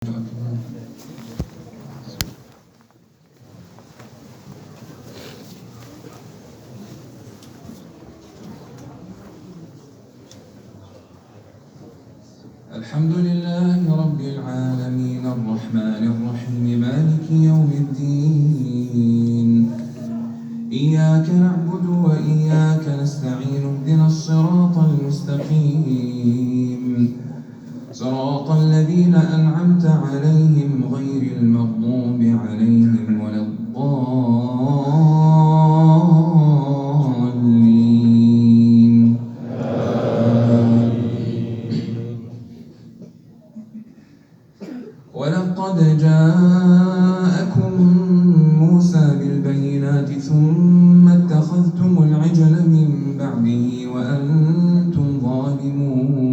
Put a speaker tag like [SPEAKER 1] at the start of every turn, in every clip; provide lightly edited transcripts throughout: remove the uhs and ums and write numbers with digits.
[SPEAKER 1] الحمد لله رب العالمين الرحمن الرحيم مالك يوم الدين إياك نعبد وإياك نستعين اهدنا الصراط المستقيم صراط الذين أنعمت عليهم غير المغضوب عليهم ولا الضالين. ولقد جاءكم موسى بالبينات ثم اتخذتم العجل من بعده وأنتم ظالمون.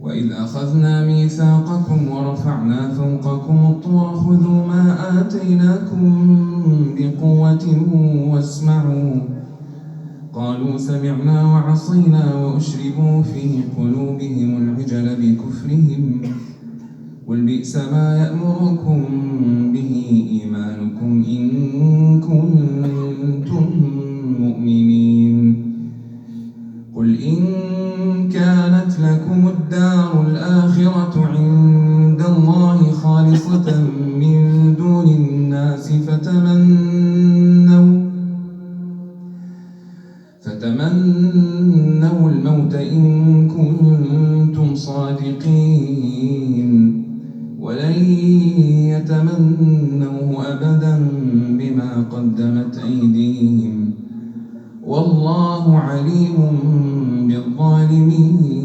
[SPEAKER 1] وإذ أخذنا ميثاقكم ورفعنا فوقكم الطور خذوا ما آتيناكم بقوة واسمعوا قالوا سمعنا وعصينا وأشربوا في قلوبهم العجل بكفرهم قل بئس ما يأمركم به إيمانكم إن كنتم مؤمنين قل إن كانت لكم الدار الآخرة عند الله خالصة من دون الناس فتمنوا الموت إن كنتم صادقين ولن يتمنوه أبدا بما قدمت أيديهم والله عليم بالظالمين.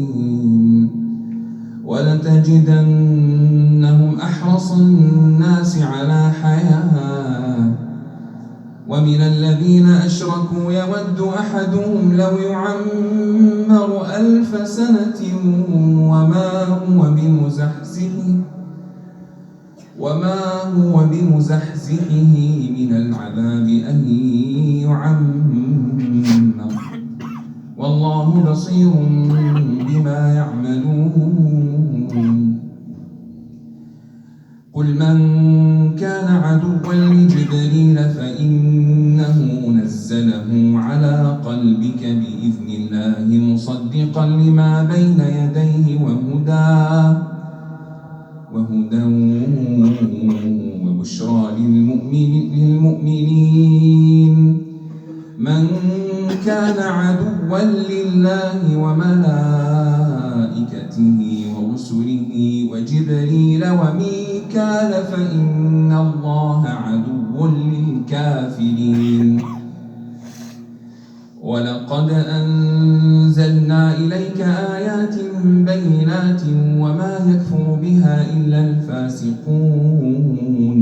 [SPEAKER 1] ولتجدنهم أحرص الناس على حياة ومن الذين أشركوا يود أحدهم لو يعمر 1000 سنة وما هو بمزحزحه من العذاب أن يعمر والله بصير بما يعملون. قل من كان عدوا لجبريل فإنه نزله على قلبك بإذن الله مصدقا لما بين يديه وهدى وبشرى للمؤمنين. من كان عدوا لله وملائكته ورسله وجبريل وميكال فإن الله عدو للكافرين. ولقد أنزلنا إليك آيات بينات وما يكفر بها إلا الفاسقون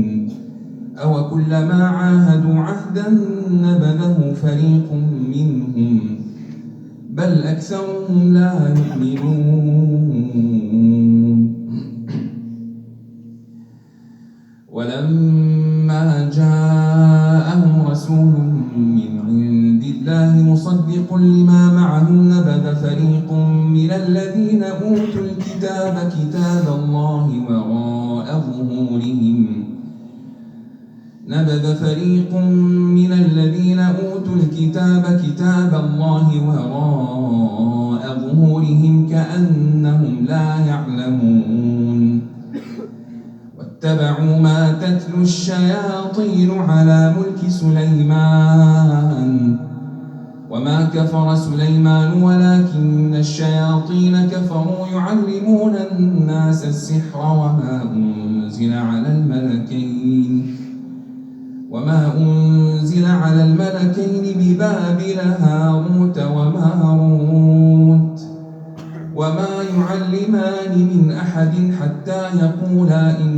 [SPEAKER 1] أوكلما عاهدوا عهدا نبذه فريق منهم بل أكثرهم لا يؤمنون. ولما جاءهم رسول من عند الله مصدق لما معهم نبذ فريق من الذين أوتوا الكتاب كتاب الله وراء ظهورهم كأنهم لا يعلمون. واتبعوا ما تتلو الشياطين على ملك سليمان وما كفر سليمان ولكن الشياطين كفروا يعلمون الناس السحر وما أنزل على الملكين ببابل هاروت وماروت وما يعلمان من أحد حتى يقولا إن